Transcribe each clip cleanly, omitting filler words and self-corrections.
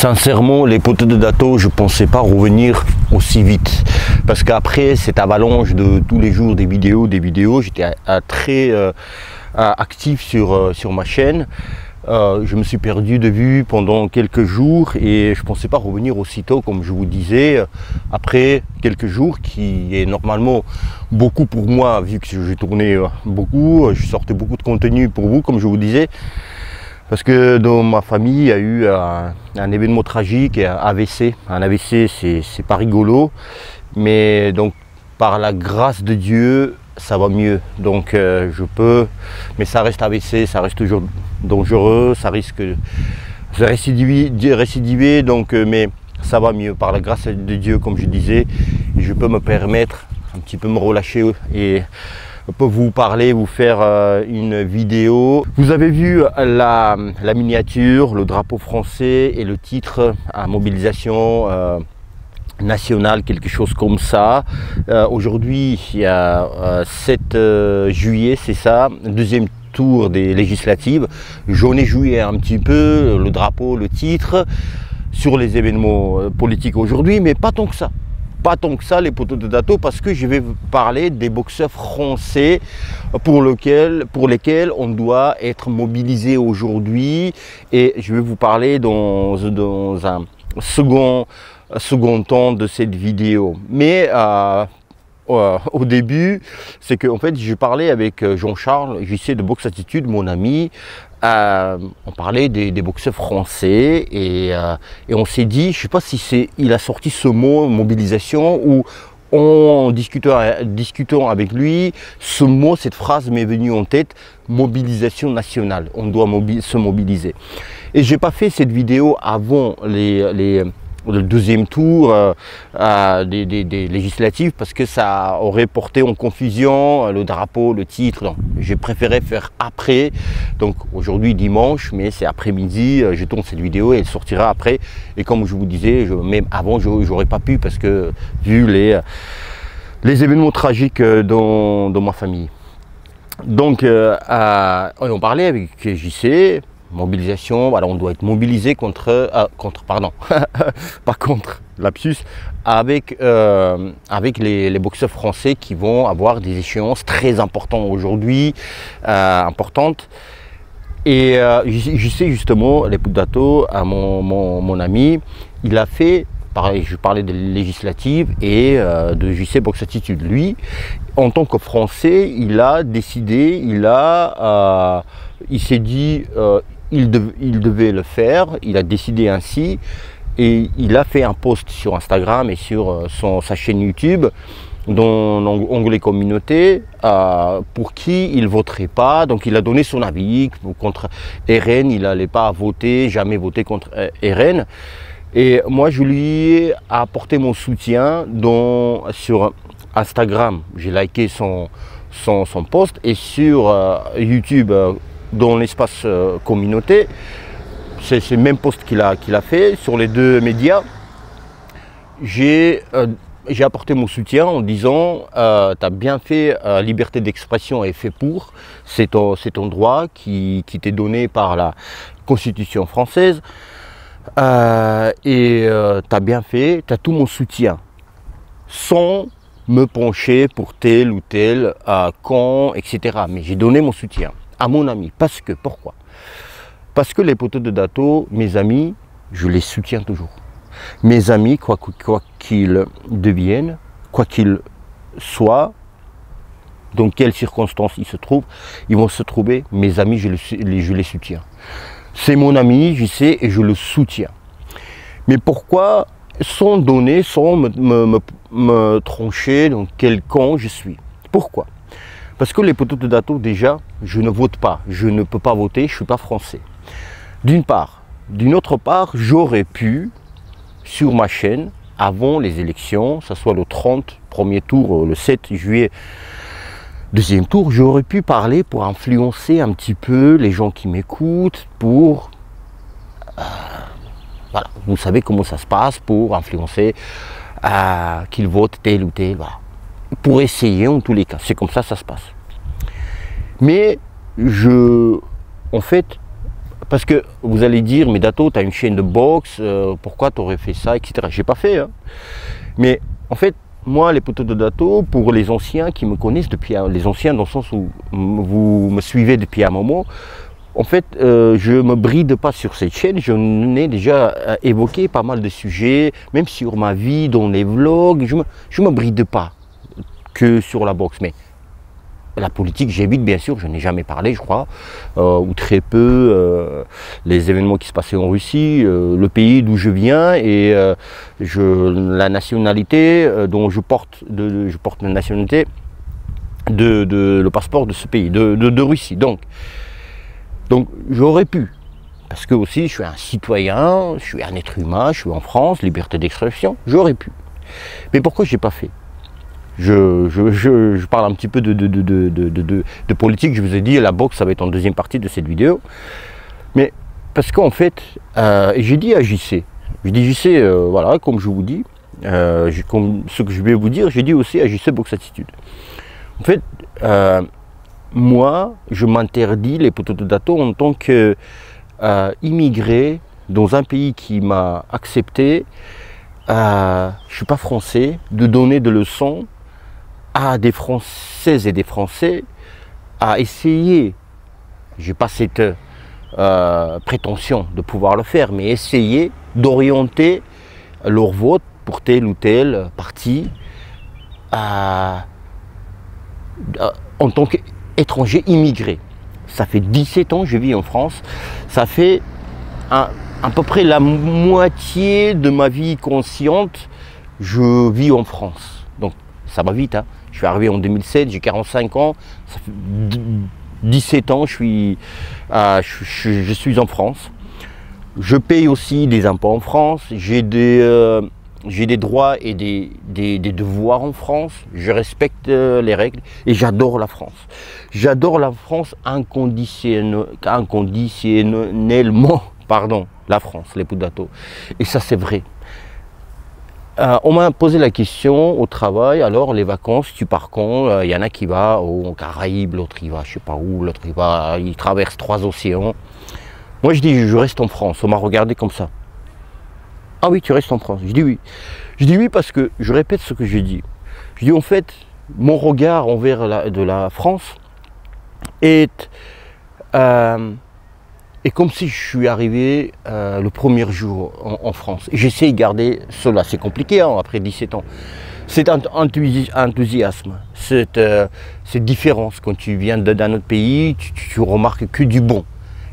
Sincèrement, les poteaux de Dato, je ne pensais pas revenir aussi vite. Parce qu'après cette avalanche de tous les jours des vidéos, j'étais très actif sur ma chaîne. Je me suis perdu de vue pendant quelques jours et je ne pensais pas revenir aussitôt, comme je vous disais, après quelques jours, qui est normalement beaucoup pour moi, vu que j'ai tourné beaucoup, je sortais beaucoup de contenu pour vous, comme je vous disais. Parce que dans ma famille, il y a eu un événement tragique, un AVC. Un AVC, c'est pas rigolo, mais donc par la grâce de Dieu, ça va mieux. Donc je peux, mais ça reste AVC, ça reste toujours dangereux, ça risque de récidiver, donc, mais ça va mieux par la grâce de Dieu, comme je disais. Et je peux me permettre un petit peu me relâcher et peut vous parler, vous faire une vidéo. Vous avez vu la miniature, le drapeau français et le titre à mobilisation nationale, quelque chose comme ça. Aujourd'hui, il y a 7 juillet, c'est ça, deuxième tour des législatives. J'en ai joué un petit peu, le drapeau, le titre, sur les événements politiques aujourd'hui, mais pas tant que ça. Pas tant que ça, les poteaux de Dato, parce que je vais vous parler des boxeurs français pour lesquels on doit être mobilisé aujourd'hui, et je vais vous parler dans un second temps de cette vidéo. Mais au début, c'est que en fait, je parlais avec Jean-Charles JC de Boxe Attitude, mon ami. On parlait des boxeurs français et on s'est dit, je ne sais pas si il a sorti ce mot mobilisation ou en discutant avec lui, ce mot, cette phrase m'est venue en tête, mobilisation nationale. On doit se mobiliser. Et je n'ai pas fait cette vidéo avant le deuxième tour des législatives, parce que ça aurait porté en confusion le drapeau, le titre. Donc j'ai préféré faire après. Donc aujourd'hui dimanche, mais c'est après-midi, je tourne cette vidéo et elle sortira après. Et comme je vous disais, même avant, j'aurais pas pu, parce que vu les événements tragiques dans ma famille. Donc on parlait avec JC. Mobilisation, voilà, on doit être mobilisé pardon, pas contre, lapsus, avec les boxeurs français qui vont avoir des échéances très importantes aujourd'hui, Et je sais justement, les poteaux de Dato, mon ami, il a fait, pareil, je parlais de législatives et de JC Boxe Attitude. Lui, en tant que Français, il a décidé, il s'est dit, il devait le faire, il a décidé ainsi, et il a fait un post sur Instagram et sur sa chaîne YouTube, dans l'onglet communauté, pour qui il ne voterait pas. Donc il a donné son avis contre RN, il n'allait pas voter, jamais voter contre RN. Et moi je lui ai apporté mon soutien sur Instagram. J'ai liké son post, et sur YouTube, dans l'espace communauté, c'est le même post qu'il a fait sur les deux médias. J'ai apporté mon soutien en disant tu as bien fait, liberté d'expression est fait pour, c'est ton droit qui t'est donné par la Constitution française, et tu as bien fait, tu as tout mon soutien, sans me pencher pour tel ou tel camp, etc. Mais j'ai donné mon soutien à mon ami. Parce que, pourquoi? Parce que les poteaux de Dato, mes amis, je les soutiens toujours. Mes amis, quoi qu'ils deviennent, quoi qu'ils soient, dans quelles circonstances ils se trouvent, ils vont se trouver, mes amis, je les soutiens. C'est mon ami, je sais, et je le soutiens. Mais pourquoi, sans donner, sans me trancher dans quel camp je suis? Pourquoi? Parce que les poteaux de Dato, déjà, je ne vote pas, je ne peux pas voter, je ne suis pas français. D'une part. D'une autre part, j'aurais pu, sur ma chaîne, avant les élections, que ce soit le 30, premier tour, le 7 juillet, deuxième tour, j'aurais pu parler pour influencer un petit peu les gens qui m'écoutent, pour... voilà, vous savez comment ça se passe, pour influencer qu'ils votent tel ou tel, voilà. Pour essayer en tous les cas, c'est comme ça se passe. Mais en fait, parce que vous allez dire, mais Dato, tu as une chaîne de boxe, pourquoi tu aurais fait ça, etc. J'ai pas fait, hein. Mais en fait, moi, les poteaux de Dato, pour les anciens qui me connaissent depuis, les anciens dans le sens où vous me suivez depuis un moment, en fait, je ne me bride pas sur cette chaîne. Je n'ai déjà évoqué pas mal de sujets, même sur ma vie, dans les vlogs. Je me bride pas que sur la boxe. Mais la politique, j'évite bien sûr, je n'ai jamais parlé, je crois, ou très peu, les événements qui se passaient en Russie, le pays d'où je viens et la nationalité dont je porte la nationalité le passeport de ce pays, de Russie. Donc j'aurais pu, parce que aussi je suis un citoyen, je suis un être humain, je suis en France, liberté d'expression, j'aurais pu. Mais pourquoi je n'ai pas fait ? Je parle un petit peu de politique, je vous ai dit, la boxe, ça va être en deuxième partie de cette vidéo. Mais parce qu'en fait, j'ai dit à JC, voilà, comme je vous dis, comme ce que je vais vous dire, j'ai dit aussi à JC Boxe Attitude. En fait, moi, je m'interdis les poteaux de Dato en tant qu'immigré dans un pays qui m'a accepté. Je ne suis pas français, de donner des leçons à des Françaises et des Français à essayer, je n'ai pas cette prétention de pouvoir le faire, mais essayer d'orienter leur vote pour tel ou tel parti en tant qu'étranger immigré. Ça fait 17 ans que je vis en France, ça fait à peu près la moitié de ma vie consciente, je vis en France. Donc ça va vite, hein. Je suis arrivé en 2007, j'ai 45 ans, ça fait 17 ans, je suis en France. Je paye aussi des impôts en France, j'ai des droits et des devoirs en France, je respecte les règles et j'adore la France. J'adore la France inconditionnellement, pardon, la France, les poteaux de Dato. Et ça c'est vrai. On m'a posé la question au travail, alors les vacances, tu pars quand? Il y en a qui va aux Caraïbes, l'autre il va je sais pas où, l'autre il traverse 3 océans. Moi je dis je reste en France, on m'a regardé comme ça. Ah oui, tu restes en France? Je dis oui. Je dis oui parce que je répète ce que j'ai dit. Je dis en fait, mon regard envers la France est comme si je suis arrivé le premier jour en France. J'essaie de garder cela. C'est compliqué hein, après 17 ans. Cet enthousiasme, cette différence quand tu viens d'un autre pays, tu remarques que du bon,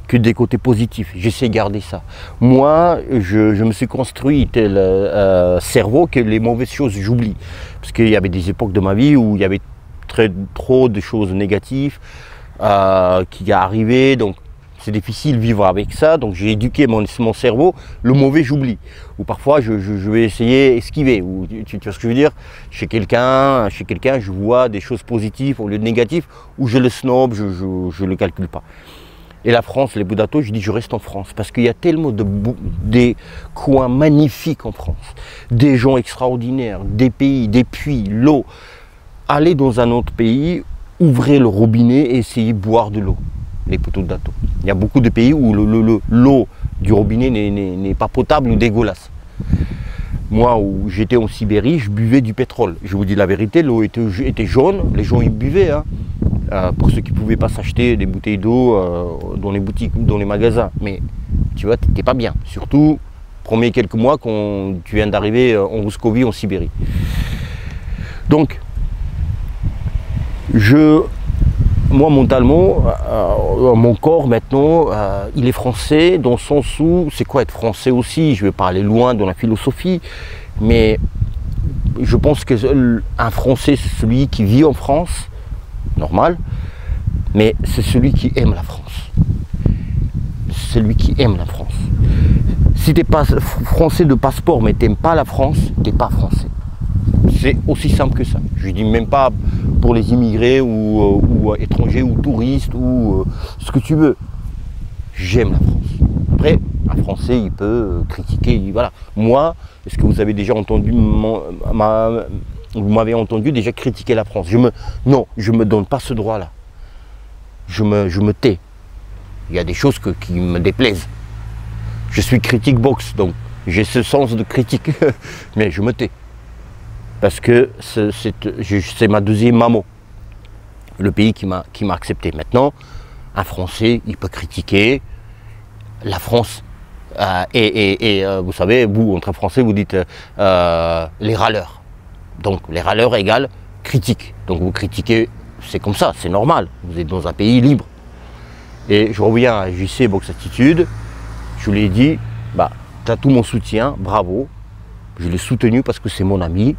que des côtés positifs. J'essaie de garder ça. Moi, je me suis construit tel cerveau que les mauvaises choses, j'oublie. Parce qu'il y avait des époques de ma vie où il y avait trop de choses négatives qui arrivaient. Donc, c'est difficile de vivre avec ça, donc j'ai éduqué mon cerveau, le mauvais j'oublie. Ou parfois je vais essayer d'esquiver. Tu vois ce que je veux dire? Chez quelqu'un, je vois des choses positives au lieu de négatives, ou je le snob, je ne le calcule pas. Et la France, les poteaux de Dato, je dis je reste en France, parce qu'il y a tellement des coins magnifiques en France, des gens extraordinaires, des pays, des puits, l'eau. Aller dans un autre pays, ouvrez le robinet et essayez de boire de l'eau. Les poteaux de Dato. Il y a beaucoup de pays où l'eau du robinet n'est pas potable ou dégueulasse. Moi, où j'étais en Sibérie, je buvais du pétrole. Je vous dis la vérité, l'eau était jaune, les gens y buvaient. Hein. Pour ceux qui ne pouvaient pas s'acheter des bouteilles d'eau dans les boutiques, dans les magasins. Mais tu vois, tu n'étais pas bien. Surtout, premiers quelques mois quand tu viens d'arriver en Rouscovie, en Sibérie. Donc, moi, mentalement, mon corps maintenant, il est français dans le sens où, c'est quoi être français aussi? Je vais pas aller loin dans la philosophie, mais je pense qu'un Français, c'est celui qui vit en France, normal, mais c'est celui qui aime la France. C'est celui qui aime la France. Si tu n'es pas français de passeport, mais tu n'aimes pas la France, tu n'es pas français. C'est aussi simple que ça. Je ne dis même pas pour les immigrés ou étrangers ou touristes ou ce que tu veux. J'aime la France. Après, un Français, il peut critiquer. Voilà. Moi, est-ce que vous avez déjà entendu, vous m'avez entendu déjà critiquer la France? Non, je ne me donne pas ce droit-là. Je me tais. Il y a des choses qui me déplaisent. Je suis critique boxe, donc j'ai ce sens de critique, mais je me tais. Parce que c'est ma deuxième maman, le pays qui m'a accepté. Maintenant, un Français, il peut critiquer la France. Vous savez, vous, entre Français, vous dites les râleurs. Donc, les râleurs égale critique. Donc, vous critiquez, c'est comme ça, c'est normal. Vous êtes dans un pays libre. Et je reviens à JC Boxe Attitude. Je lui ai dit, bah, tu as tout mon soutien, bravo. Je l'ai soutenu parce que c'est mon ami.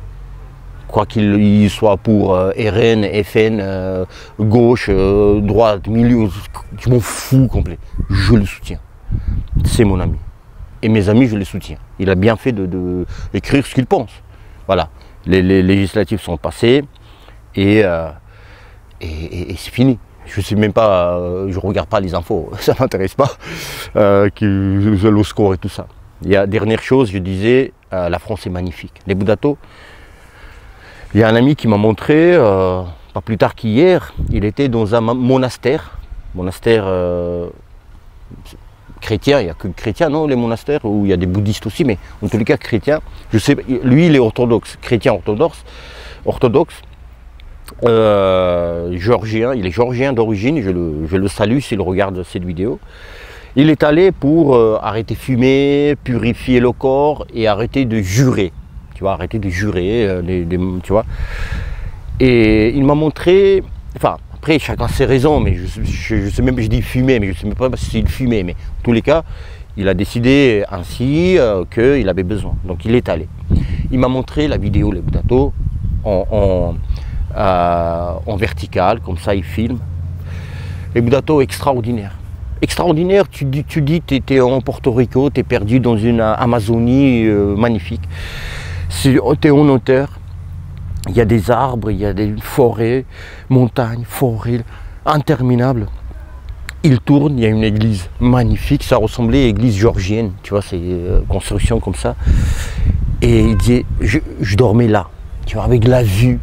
Quoi qu'il soit pour RN, FN, gauche, droite, milieu, je m'en fous complet. Je le soutiens. C'est mon ami. Et mes amis, je les soutiens. Il a bien fait d'écrire ce qu'il pense. Voilà. Les législatives sont passées et c'est fini. Je ne sais même pas, je ne regarde pas les infos, ça ne m'intéresse pas, le score et tout ça. Il y a dernière chose, je disais, la France est magnifique. Les Boudato, il y a un ami qui m'a montré, pas plus tard qu'hier, il était dans un monastère chrétien, il n'y a que chrétiens, non, les monastères, où il y a des bouddhistes aussi, mais en tous les cas chrétiens. Je sais, lui, il est orthodoxe, chrétien orthodoxe. Géorgien, il est géorgien d'origine, je le salue s'il regarde cette vidéo. Il est allé pour arrêter de fumer, purifier le corps et arrêter de jurer. Tu vois, arrêter de jurer, tu vois. Et il m'a montré, enfin, après chacun ses raisons, mais je sais même, je dis fumer, mais je ne sais même pas s'il fumait, mais en tous les cas, il a décidé ainsi qu'il avait besoin. Donc il est allé. Il m'a montré la vidéo, les Boudato, en vertical, comme ça il filme. Les Boudato extraordinaire. Extraordinaire, tu dis tu es en Porto Rico, tu es perdu dans une Amazonie magnifique. Tu es en hauteur, il y a des arbres, il y a des forêts, montagnes, forêts, interminables. Il tourne, il y a une église magnifique, ça ressemblait à l'église géorgienne, tu vois, c'est construction comme ça. Et il dit, je dormais là, tu vois, avec la vue.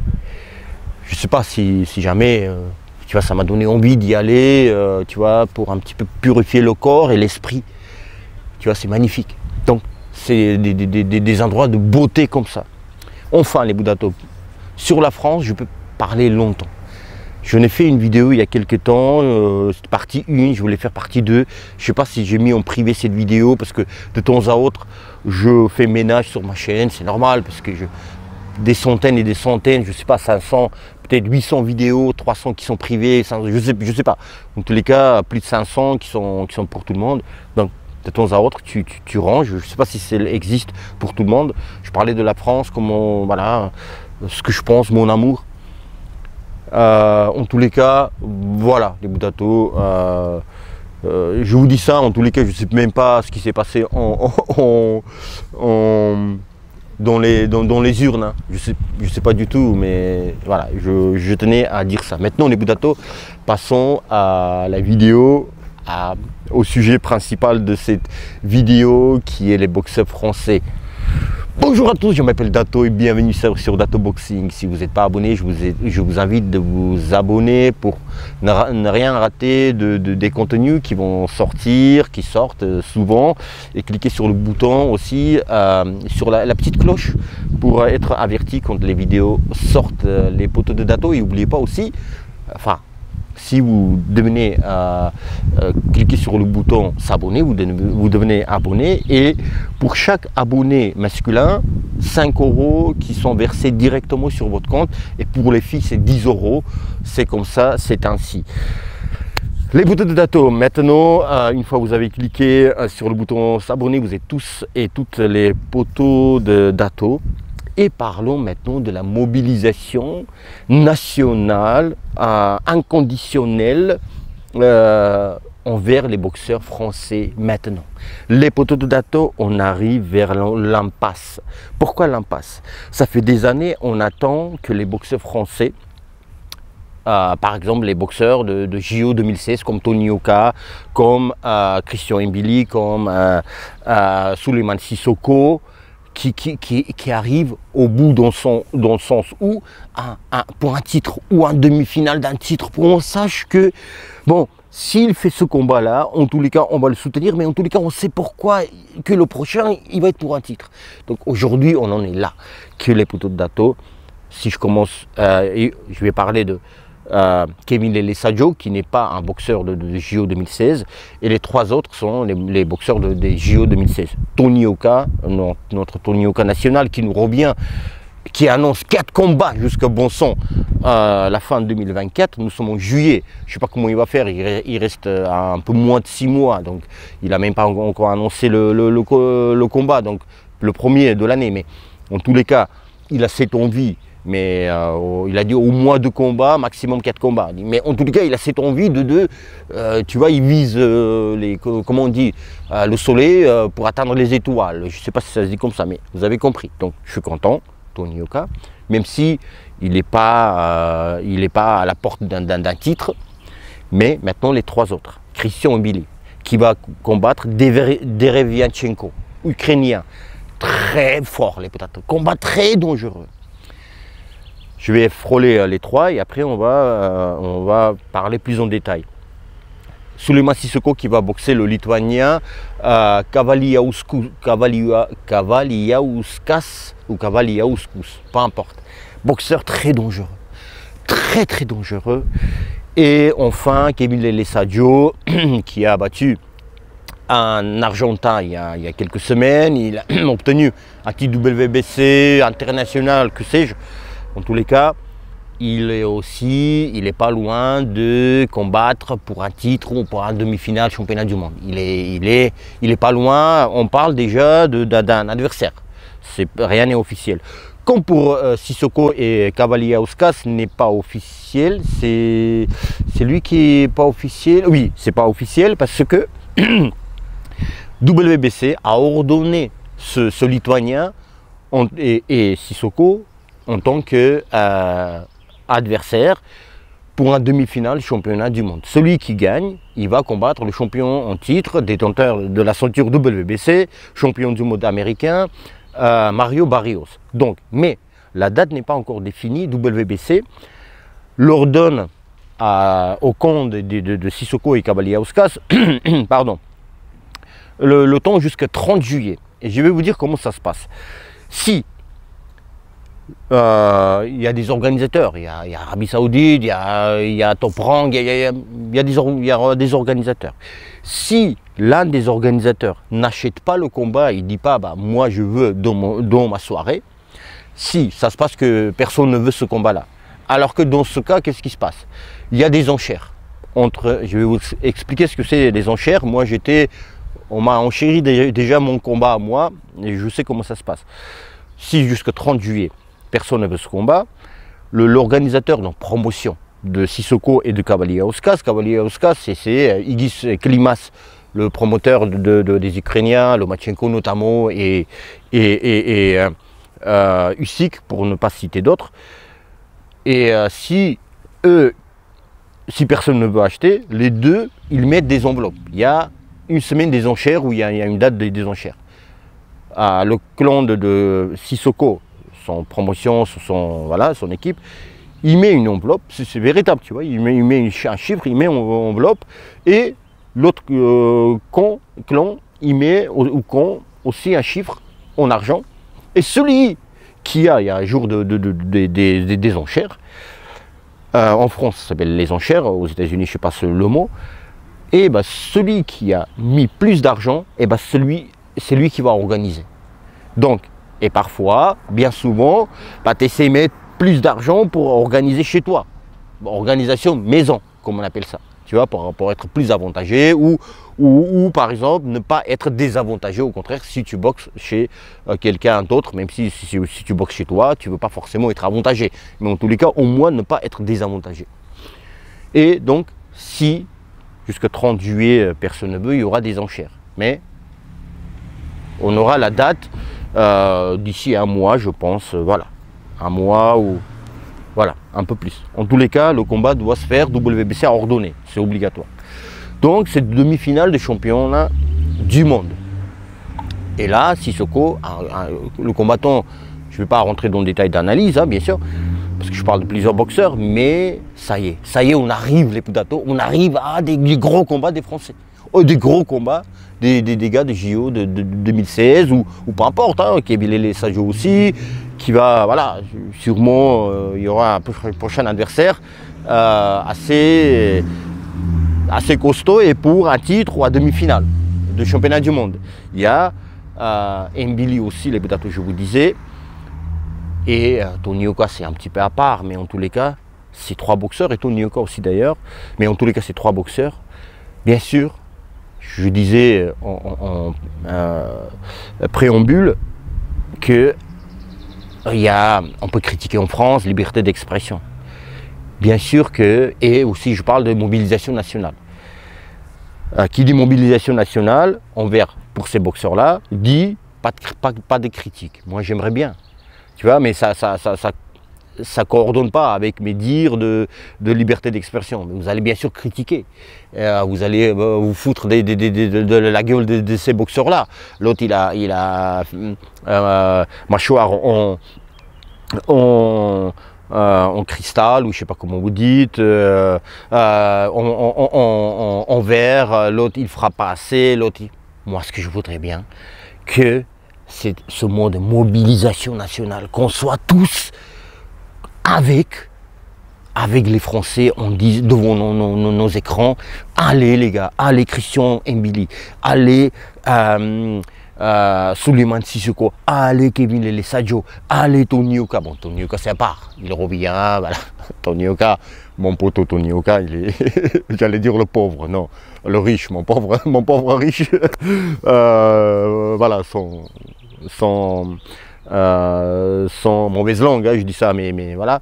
Je ne sais pas si jamais, tu vois, ça m'a donné envie d'y aller, tu vois, pour un petit peu purifier le corps et l'esprit. Tu vois, c'est magnifique. Donc, c'est des endroits de beauté comme ça. Enfin, les Boudato, sur la France, je peux parler longtemps. Je n'ai fait une vidéo il y a quelques temps, partie 1, je voulais faire partie 2. Je ne sais pas si j'ai mis en privé cette vidéo parce que de temps à autre, je fais ménage sur ma chaîne, c'est normal parce que des centaines et des centaines, je ne sais pas, 500, peut-être 800 vidéos, 300 qui sont privées, 500, je sais pas. En tous les cas, plus de 500 qui sont pour tout le monde. Donc, de temps à autre, tu ranges. Je ne sais pas si ça existe pour tout le monde. Je parlais de la France, comment, voilà, ce que je pense, mon amour. En tous les cas, voilà, les Boudato. Je vous dis ça, en tous les cas, je ne sais même pas ce qui s'est passé dans les urnes. Hein. Je sais pas du tout, mais voilà, je tenais à dire ça. Maintenant, les Boudato, passons à la vidéo, au sujet principal de cette vidéo, qui est les boxeurs français. Bonjour à tous, je m'appelle Dato et bienvenue sur Dato Boxing. Si vous n'êtes pas abonné, je vous invite de vous abonner pour ne rien rater des contenus qui vont sortir, qui sortent souvent. Et cliquez sur le bouton aussi, sur la petite cloche pour être averti quand les vidéos sortent, les potos de Dato. Et n'oubliez pas aussi, enfin, si vous devenez cliquez sur le bouton s'abonner, vous devenez abonné, et pour chaque abonné masculin, 5 € qui sont versés directement sur votre compte, et pour les filles c'est 10 €. C'est comme ça, c'est ainsi. Les boutons de Dato, maintenant, une fois que vous avez cliqué sur le bouton s'abonner, vous êtes tous et toutes les potos de Dato. Et parlons maintenant de la mobilisation nationale inconditionnelle envers les boxeurs français maintenant. Les potos de Dato, on arrive vers l'impasse. Pourquoi l'impasse? Ça fait des années, on attend que les boxeurs français, par exemple les boxeurs de JO 2016 comme Tony Oka, comme Christian Mbili, comme Souleymane Sissoko, qui arrive au bout dans le sens où pour un titre ou un demi-finale d'un titre, pour qu'on sache que bon, s'il fait ce combat-là, en tous les cas, on va le soutenir, mais en tous les cas, on sait pourquoi que le prochain, il va être pour un titre. Donc aujourd'hui, on en est là. Que les poteaux de Dato, si je commence, je vais parler de Kevin Lele-Sadio, qui n'est pas un boxeur de JO 2016, et les 3 autres sont les boxeurs des JO 2016. Tony Oka, notre Tony Oka national, qui nous revient, qui annonce 4 combats jusqu'à bon son la fin de 2024. Nous sommes en juillet, je ne sais pas comment il va faire, il reste un peu moins de 6 mois, donc il n'a même pas encore annoncé le combat, donc le premier de l'année, mais en tous les cas, il a cette envie. Mais il a dit au moins 2 combats, maximum 4 combats. Mais en tout cas, il a cette envie tu vois, il vise comment on dit, le soleil pour atteindre les étoiles. Je ne sais pas si ça se dit comme ça, mais vous avez compris. Donc, je suis content, Tony Oka, même si il n'est pas à la porte d'un titre. Mais maintenant, les 3 autres. Christian Mbili, qui va combattre Derevianchenko, ukrainien, très fort, peut-être, combat très dangereux. Je vais frôler les 3 et après on va parler plus en détail. Suleyman Sissoko qui va boxer le Lituanien Kavaliauskas ou Kavaliauskas, peu importe. Boxeur très dangereux, très dangereux. Et enfin Kevin Lele-Sadio qui a battu un Argentin il y a quelques semaines. Il a obtenu un titre WBC international, que sais-je. En tous les cas, il n'est pas loin de combattre pour un titre ou pour un demi-finale championnat du monde. Il est pas loin, on parle déjà d'un adversaire. Rien n'est officiel. Comme pour Sissoko et Kavaliauskas n'est pas officiel, c'est lui qui n'est pas officiel. Oui, c'est pas officiel parce que WBC a ordonné ce Lituanien et Sissoko en tant qu'adversaire pour un demi-finale championnat du monde. Celui qui gagne, il va combattre le champion en titre, détenteur de la ceinture WBC, champion du monde américain, Mario Barrios. Donc, mais la date n'est pas encore définie. WBC l'ordonne au camp de Sissoko et Kavaliauskas pardon, le temps jusqu'à 30 juillet. Et je vais vous dire comment ça se passe. Si il y a des organisateurs, il y a Arabie Saoudite, il y a Top Rank, il y a des organisateurs. Si l'un des organisateurs n'achète pas le combat, il ne dit pas bah, moi je veux dans ma soirée, si ça se passe que personne ne veut ce combat-là. Alors que dans ce cas, qu'est-ce qui se passe? Il y a des enchères. Je vais vous expliquer ce que c'est des enchères. Moi on m'a enchéri déjà mon combat à moi et je sais comment ça se passe. Si jusqu'au 30 juillet, personne ne veut ce combat, l'organisateur de promotion de Sissoko et de Kavaliauskas, c'est Igis Klimas, le promoteur des Ukrainiens, Lomachenko notamment, et Usyk, pour ne pas citer d'autres. Et si personne ne veut acheter, les deux, ils mettent des enveloppes. Il y a une semaine des enchères où il y a une date des enchères. Le clan de Sissoko, son promotion, son équipe, il met une enveloppe, c'est véritable, tu vois, il met un chiffre, il met une enveloppe, et l'autre clan, il met au camp aussi un chiffre en argent, et celui il y a un jour des enchères, en France ça s'appelle les enchères, aux États-Unis je ne sais pas le mot, et bah, celui qui a mis plus d'argent, et bah, c'est lui qui va organiser. Donc, et parfois, bien souvent, bah, tu essaies de mettre plus d'argent pour organiser chez toi. Organisation maison, comme on appelle ça. Tu vois, pour être plus avantagé ou par exemple ne pas être désavantagé. Au contraire, si tu boxes chez quelqu'un d'autre, même si tu boxes chez toi, tu ne veux pas forcément être avantagé. Mais en tous les cas, au moins ne pas être désavantagé. Et donc, si jusqu'au 30 juillet, personne ne veut, il y aura des enchères. Mais on aura la date d'ici un mois, je pense, voilà. Un mois ou voilà, un peu plus. En tous les cas, le combat doit se faire, WBC a ordonné, c'est obligatoire. Donc, c'est demi-finale de championnat du monde. Et là, Sissoko, le combattant, je ne vais pas rentrer dans le détail d'analyse, hein, bien sûr, parce que je parle de plusieurs boxeurs, mais ça y est, on arrive les Pudato, on arrive à des gros combats des Français. Des gros combats des gars de JO de 2016 ou peu importe, hein, Kebile Sadio aussi, qui va, voilà, sûrement il y aura un prochain adversaire assez costaud et pour un titre ou à demi-finale de championnat du monde. Il y a Mbili aussi, les Pudato, je vous disais, et Tony Yoka c'est un petit peu à part, mais en tous les cas, c'est 3 boxeurs, et Tony Yoka aussi d'ailleurs, mais en tous les cas, c'est 3 boxeurs. Bien sûr, je disais en préambule que on peut critiquer en France liberté d'expression. Bien sûr que, et aussi je parle de mobilisation nationale. Qui dit mobilisation nationale pour ces boxeurs-là, dit pas de critiques. Moi j'aimerais bien, tu vois, mais ça coordonne pas avec mes dires de liberté d'expression. Vous allez bien sûr critiquer, vous allez vous foutre de la gueule de ces boxeurs-là. L'autre il a mâchoire en cristal, ou je sais pas comment vous dites, en verre, l'autre il fera pas assez, Moi ce que je voudrais bien, que c'est ce mot de mobilisation nationale, qu'on soit tous avec les Français, on dit devant nos écrans, allez les gars, allez Christian Mbili, allez Souleymane Sissoko, allez Kevin Lele Sadio, allez Tony Yoka. Bon, Tony Yoka c'est à part, il revient, voilà. Tony Yoka, mon poteau Tony Yoka, il est, j'allais dire le pauvre, non, le riche, mon pauvre riche, voilà, sans mauvaise langue, hein, je dis ça, mais voilà,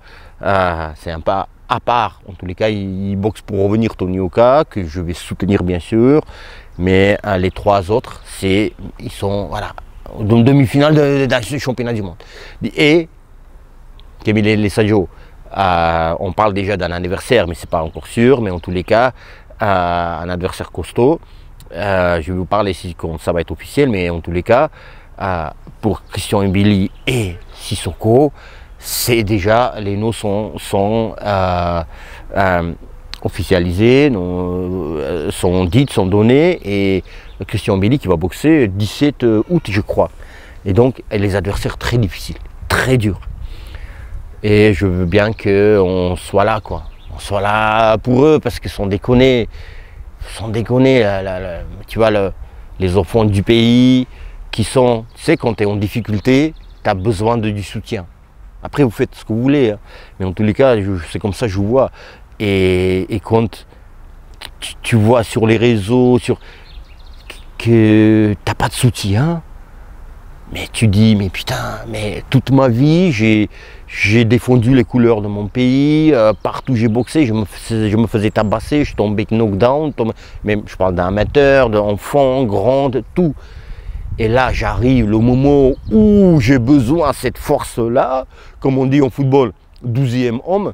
c'est un pas à part. En tous les cas, il boxe pour revenir Tony Yoka, que je vais soutenir bien sûr, mais les 3 autres, ils sont voilà, dans demi-finale de championnat du monde. Et Kebile Sadio, on parle déjà d'un anniversaire, mais c'est pas encore sûr, mais en tous les cas, un adversaire costaud. Je vais vous parler si ça va être officiel, mais en tous les cas, pour Christian Mbili et Sissoko, c'est déjà, les noms sont officialisés, sont dites, sont données, et Christian Mbili qui va boxer 17 août je crois. Et donc les adversaires très difficiles, très durs. Et je veux bien qu'on soit là, quoi. On soit là pour eux, parce qu'ils sont déconnés. Tu vois, les enfants du pays qui sont, tu sais, quand tu es en difficulté, tu as besoin du soutien. Après, vous faites ce que vous voulez, hein. Mais en tous les cas, c'est comme ça que je vous vois. Et quand tu vois sur les réseaux que tu n'as pas de soutien, mais tu dis, mais putain, mais toute ma vie, j'ai défendu les couleurs de mon pays, partout j'ai boxé, je me faisais tabasser, je tombais knockdown, même je parle d'amateur, d'enfant, grand, tout. Et là, j'arrive, le moment où j'ai besoin de cette force-là, comme on dit en football, 12e homme,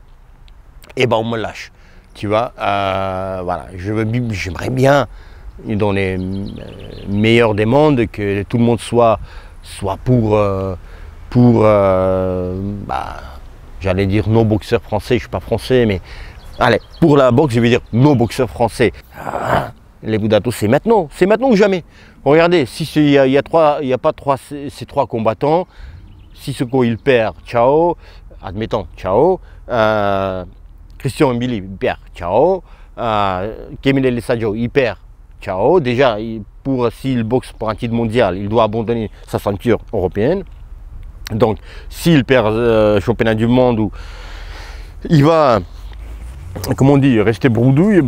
et ben on me lâche. Tu vois, voilà, j'aimerais bien, dans les meilleurs des mondes, que tout le monde soit pour j'allais dire nos boxeurs français, je ne suis pas français, mais allez, pour la boxe, je vais dire nos boxeurs français. Les Pudato, c'est maintenant ou jamais. Regardez, si il y a pas ces 3 combattants, Sissoko il perd, ciao, admettons, ciao, Christian Mbili il perd, ciao, Kebile Sadio il perd, ciao, déjà s'il boxe pour un titre mondial, il doit abandonner sa ceinture européenne. Donc s'il perd championnat du monde, il va, comment on dit, rester bredouille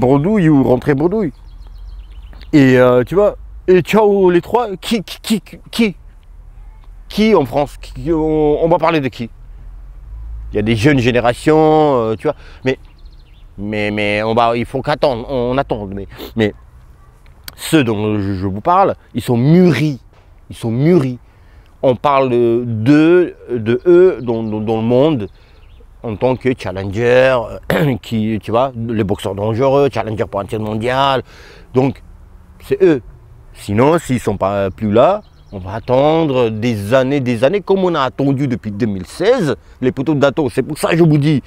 ou rentrer bredouille. Et tu vois, et ciao les 3, qui en France, on va parler de qui? Il y a des jeunes générations, tu vois, mais il faut on attende, mais ceux dont je vous parle, ils sont mûris, on parle de eux dans le monde en tant que challenger, tu vois, les boxeurs dangereux, challenger pour un titre mondial, donc c'est eux. Sinon, s'ils ne sont pas plus là, On va attendre des années, comme on a attendu depuis 2016, les poteaux de Dato. C'est pour ça que je vous dis,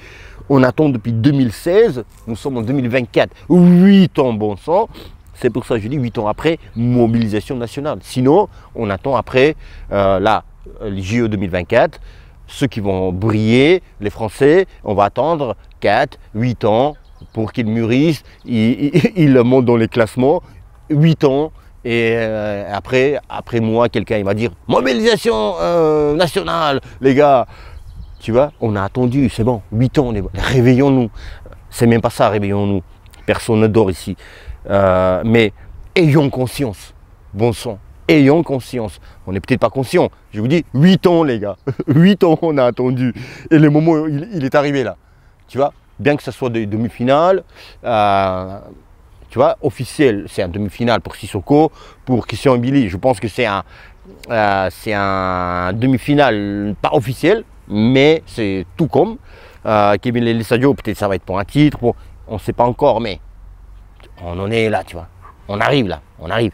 on attend depuis 2016, nous sommes en 2024, 8 ans bon sang. C'est pour ça que je dis 8 ans après, mobilisation nationale. Sinon, on attend après, les JO 2024, ceux qui vont briller, les Français, on va attendre 4, 8 ans pour qu'ils mûrissent, ils montent dans les classements, 8 ans. Et après moi, quelqu'un il va dire mobilisation nationale, les gars. Tu vois, on a attendu, c'est bon, 8 ans, réveillons-nous. C'est même pas ça, réveillons-nous. Personne ne dort ici. Mais ayons conscience, bon sang, ayons conscience. On n'est peut-être pas conscient. Je vous dis, 8 ans, les gars. 8 ans on a attendu. Et le moment, il est arrivé là. Tu vois, bien que ce soit des demi-finales. Tu vois, officiel, c'est un demi-finale pour Sissoko, pour Christian Mbili. Je pense que c'est un demi-finale pas officiel, mais c'est tout comme. Kevin Lelessadio, peut-être ça va être pour un titre, on ne sait pas encore, mais on en est là, tu vois. On arrive là, on arrive.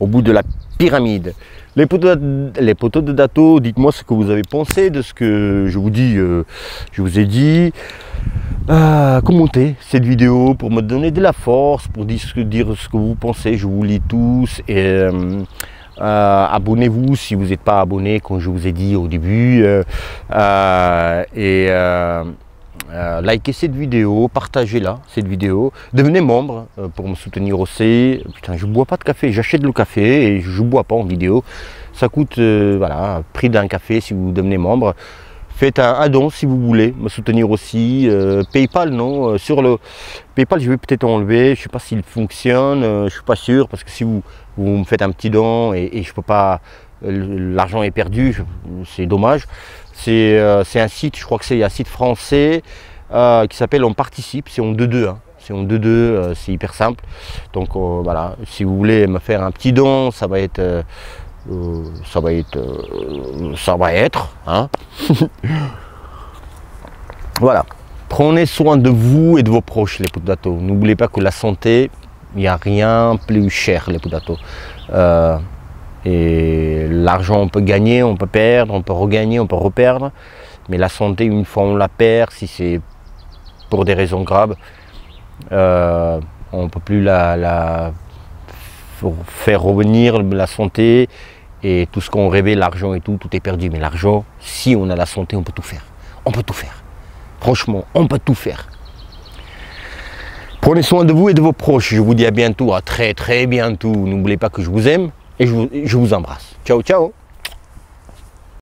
Au bout de la pyramide. Les poteaux de Dato, dites-moi ce que vous avez pensé de ce que je vous dis, je vous ai dit. Commentez cette vidéo pour me donner de la force, pour dire ce que vous pensez. Je vous lis tous et abonnez-vous si vous n'êtes pas abonné, comme je vous ai dit au début, likez cette vidéo, partagez-la, cette vidéo, devenez membre pour me soutenir aussi. Putain, je bois pas de café, j'achète le café et je bois pas en vidéo. Ça coûte, voilà, prix d'un café si vous devenez membre. Faites un don si vous voulez me soutenir aussi. Paypal, non. Sur le Paypal, je vais peut-être enlever. Je ne sais pas s'il fonctionne. Je ne suis pas sûr parce que si vous me faites un petit don et je peux pas, l'argent est perdu, c'est dommage. C'est un site, je crois que c'est un site français qui s'appelle On Participe. C'est en 2-2. Hein. C'est en 2-2. C'est hyper simple. Donc voilà. Si vous voulez me faire un petit don, ça va être. Hein. Voilà, prenez soin de vous et de vos proches, les poteaux de Dato. N'oubliez pas que la santé, il n'y a rien plus cher, les poteaux de Dato. Et l'argent, on peut gagner, on peut perdre, on peut regagner, on peut reperdre, mais la santé, une fois on la perd, si c'est pour des raisons graves, on ne peut plus faire revenir la santé. Et tout ce qu'on rêvait, l'argent et tout est perdu. Mais l'argent, si on a la santé, on peut tout faire. On peut tout faire. Franchement, on peut tout faire. Prenez soin de vous et de vos proches. Je vous dis à bientôt, à très très bientôt. N'oubliez pas que je vous aime et je vous embrasse. Ciao, ciao.